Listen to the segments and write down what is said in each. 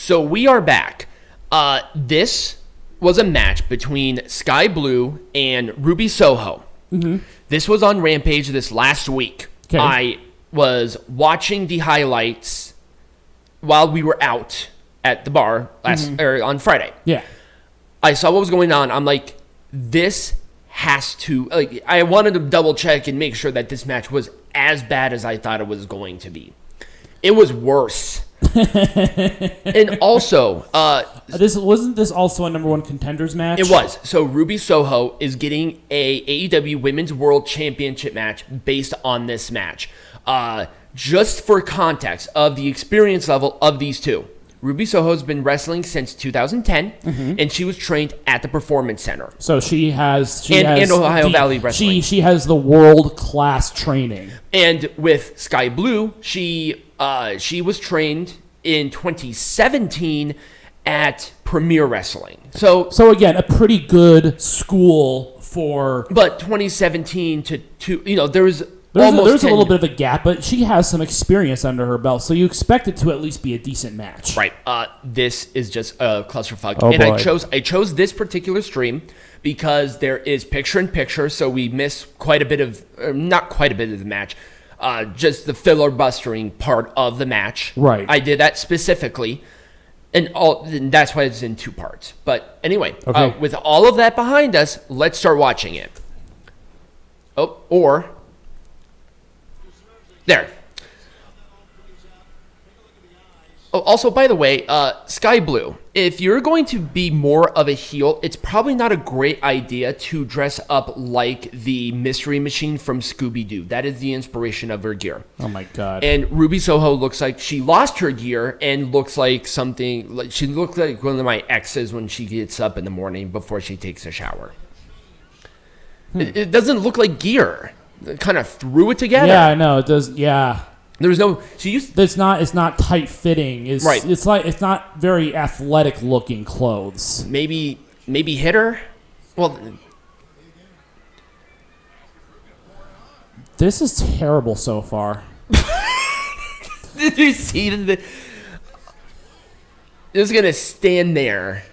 So we are back. This was a match between Skye Blue and Ruby Soho. Mm-hmm. This was on Rampage this last week. Okay. I was watching the highlights while we were out at the bar on Friday. Yeah. I saw what was going on. I'm like, this has to... Like, I wanted to double check and make sure that this match was as bad as I thought it was going to be. It was worse. And also... Wasn't this also a number one contenders match? It was. So Ruby Soho is getting a AEW Women's World Championship match based on this match. Just for context of the experience level of these two. Ruby Soho's been wrestling since 2010, and she was trained at the Performance Center. So she has Ohio Valley Wrestling. She has the world class training. And with Skye Blue, she was trained in 2017 at Premier Wrestling. So again, a pretty good school for. But 2017 to there's a little bit of a gap, but she has some experience under her belt, so you expect it to at least be a decent match. Right. This is just a clusterfuck. Oh, and boy. I chose this particular stream because there is picture-in-picture, so we miss quite a bit of, not quite a bit of the match, just the filler-bustering part of the match. Right. I did that specifically, and that's why it's in two parts. But anyway, okay. With all of that behind us, let's start watching it. There. Oh, also, by the way, Skye Blue, if you're going to be more of a heel, it's probably not a great idea to dress up like the Mystery Machine from Scooby-Doo. That is the inspiration of her gear. Oh, my God. And Ruby Soho looks like she lost her gear and looks like she looks like one of my exes when she gets up in the morning before she takes a shower. It doesn't look like gear. Kind of threw it together. Yeah, I know it does. Yeah, there was no. It's not tight fitting. Right. It's not very athletic looking clothes. Maybe hit her. Well, this is terrible so far. Did you see the? Just gonna stand there.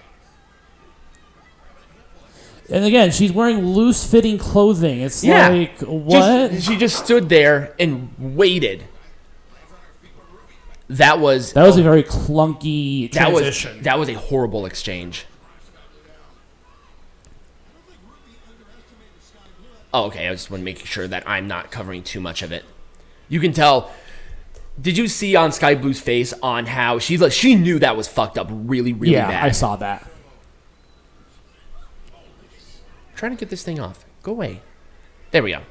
And again, she's wearing loose-fitting clothing. It's like, what? She just stood there and waited. That was a very clunky transition. That was a horrible exchange. Oh, okay. I just want to make sure that I'm not covering too much of it. You can tell. Did you see on Skye Blue's face on how she knew that was fucked up really, really bad? Yeah, I saw that. Trying to get this thing off. Go away. There we go.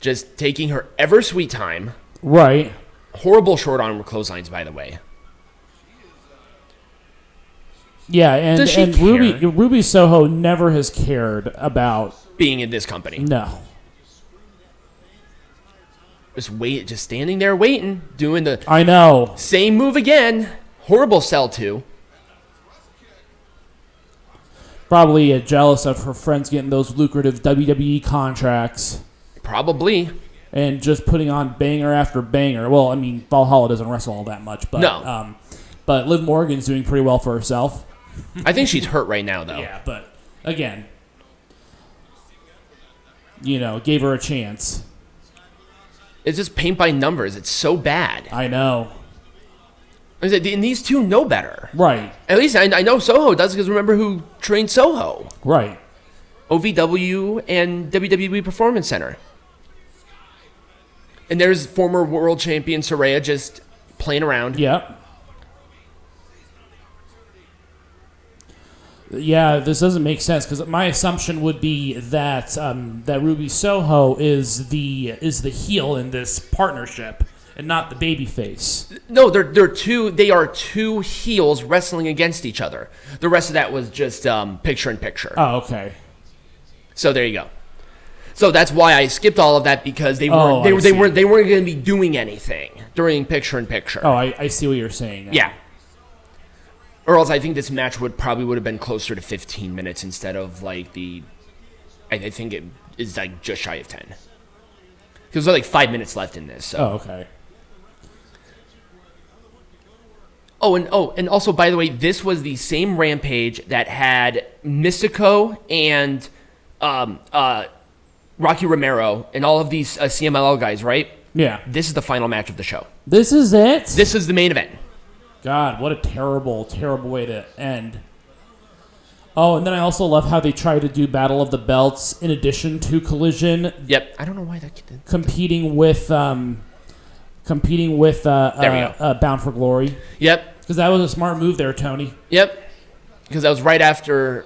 Just taking her ever sweet time. Right. Horrible short arm clotheslines, by the way. Yeah, and Ruby Soho never has cared about being in this company. No. Just standing there waiting, doing the I know. Same move again. Horrible sell too. Probably jealous of her friends getting those lucrative WWE contracts. Probably. And just putting on banger after banger. Well, I mean, Valhalla doesn't wrestle all that much, but no. But Liv Morgan's doing pretty well for herself. I think she's hurt right now, though. Yeah, but again, gave her a chance. It's just paint by numbers. It's so bad. I know. And these two know better. Right. At least I know Soho does, because remember who trained Soho? Right. OVW and WWE Performance Center. And there's former world champion Saraya just playing around. Yep. Yeah, this doesn't make sense, because my assumption would be that that Ruby Soho is the heel in this partnership and not the babyface. No, they are two heels wrestling against each other. The rest of that was just picture in picture. Oh, okay. So there you go. So that's why I skipped all of that, because they weren't going to be doing anything during picture in picture. Oh, I see what you're saying now. Yeah. Or else I think this match would have been closer to 15 minutes instead of like I think it is like just shy of 10. Because there's like 5 minutes left in this. So. Oh, okay. And also, by the way, this was the same Rampage that had Mystico and Rocky Romero and all of these CMLL guys, right? Yeah. This is the final match of the show. This is it? This is the main event. God, what a terrible, terrible way to end. Oh, and then I also love how they try to do Battle of the Belts in addition to Collision. Yep. I don't know why that kid did. Competing with Bound for Glory. Yep. Because that was a smart move there, Tony. Yep. Because that was right after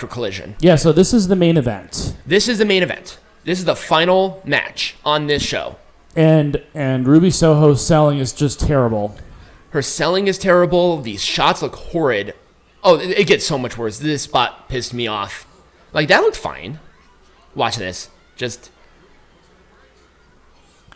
Collision. Yeah, so this is the main event. This is the main event. This is the final match on this show. And Ruby Soho's selling is just terrible. Her selling is terrible. These shots look horrid. Oh, it gets so much worse. This spot pissed me off. Like, that looked fine. Watch this. Just...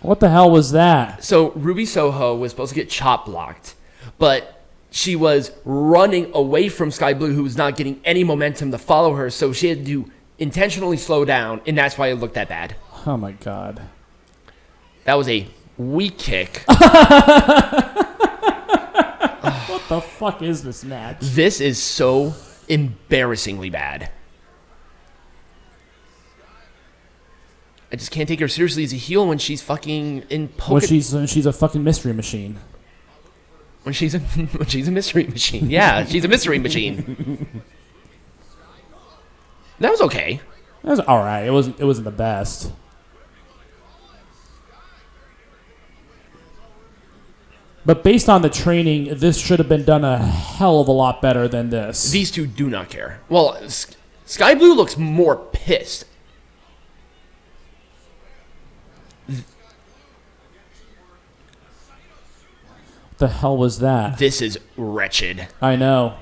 What the hell was that? So, Ruby Soho was supposed to get chop blocked, but she was running away from Skye Blue, who was not getting any momentum to follow her, so she had to intentionally slow down, and that's why it looked that bad. Oh, my God. That was a weak kick. What the fuck is this match? This is so embarrassingly bad. I just can't take her seriously as a heel when she's fucking in When she's a fucking mystery machine. When she's a mystery machine. Yeah, she's a mystery machine. That was okay. That was all right. It wasn't the best. But based on the training, this should have been done a hell of a lot better than this. These two do not care. Well, Skye Blue looks more pissed. What the hell was that? This is wretched. I know.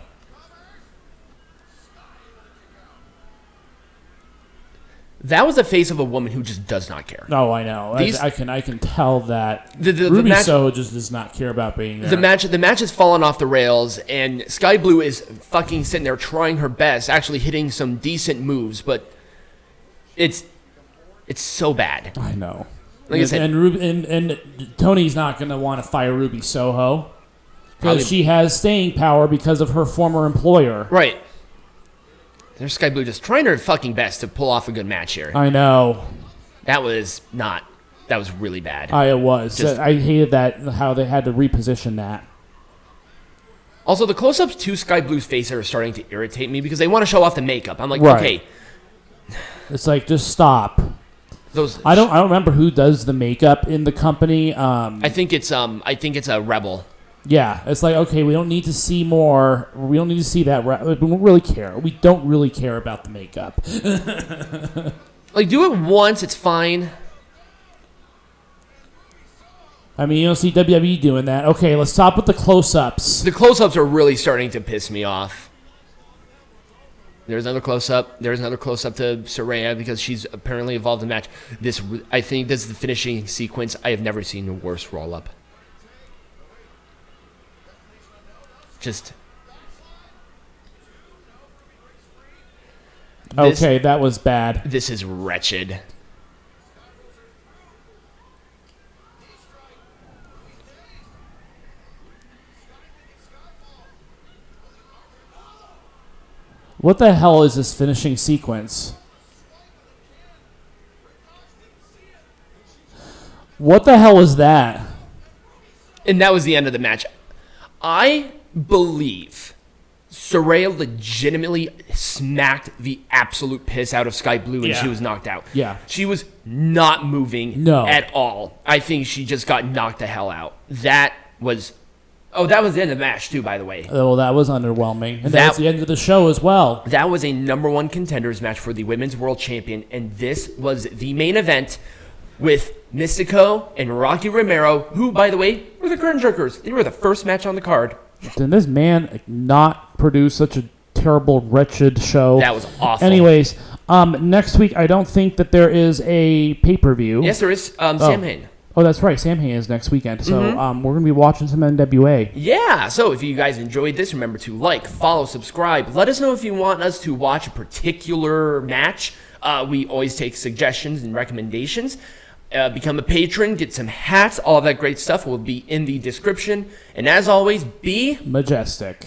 That was the face of a woman who just does not care. Oh, I know. I can tell that the Ruby match, Soho just does not care about being there. The match has fallen off the rails, and Skye Blue is fucking sitting there trying her best, actually hitting some decent moves, but it's so bad. I know. Like I said, and Tony's not going to want to fire Ruby Soho because she has staying power because of her former employer. Right. There's Skye Blue just trying her fucking best to pull off a good match here. I know. That was really bad. It was. I hated that, how they had to reposition that. Also, the close-ups to Skye Blue's face are starting to irritate me because they want to show off the makeup. I'm like, right. Okay. It's like, just stop. I don't remember who does the makeup in the company. I think it's a Rebel. Yeah, it's like, okay, we don't need to see more. We don't need to see that. We don't really care. We don't really care about the makeup. Like, do it once, it's fine. I mean, you don't see WWE doing that. Okay, let's stop with the close-ups. The close-ups are really starting to piss me off. There's another close-up. There's another close-up to Saraya because she's apparently involved in the match. I think this is the finishing sequence. I have never seen a worse roll-up. Okay, that was bad. This is wretched. What the hell is this finishing sequence? What the hell is that? And that was the end of the match. I believe Saraya legitimately smacked the absolute piss out of Skye Blue and she was knocked out. Yeah. She was not moving at all. I think she just got knocked the hell out. That was the end of the match too, by the way. Oh, that was underwhelming. And that was the end of the show as well. That was a number one contenders match for the Women's World Champion, and this was the main event with Mystico and Rocky Romero, who, by the way, were the curtain jerkers. They were the first match on the card. Did this man not produce such a terrible, wretched show? That was awful. Anyways, next week I don't think that there is a pay-per-view. Yes, there is. Sam Hain. Oh, that's right. Sam Hain is next weekend. So we're going to be watching some NWA. Yeah. So if you guys enjoyed this, remember to like, follow, subscribe. Let us know if you want us to watch a particular match. We always take suggestions and recommendations. become a patron, get some hats, all that great stuff will be in the description. And as always, be majestic.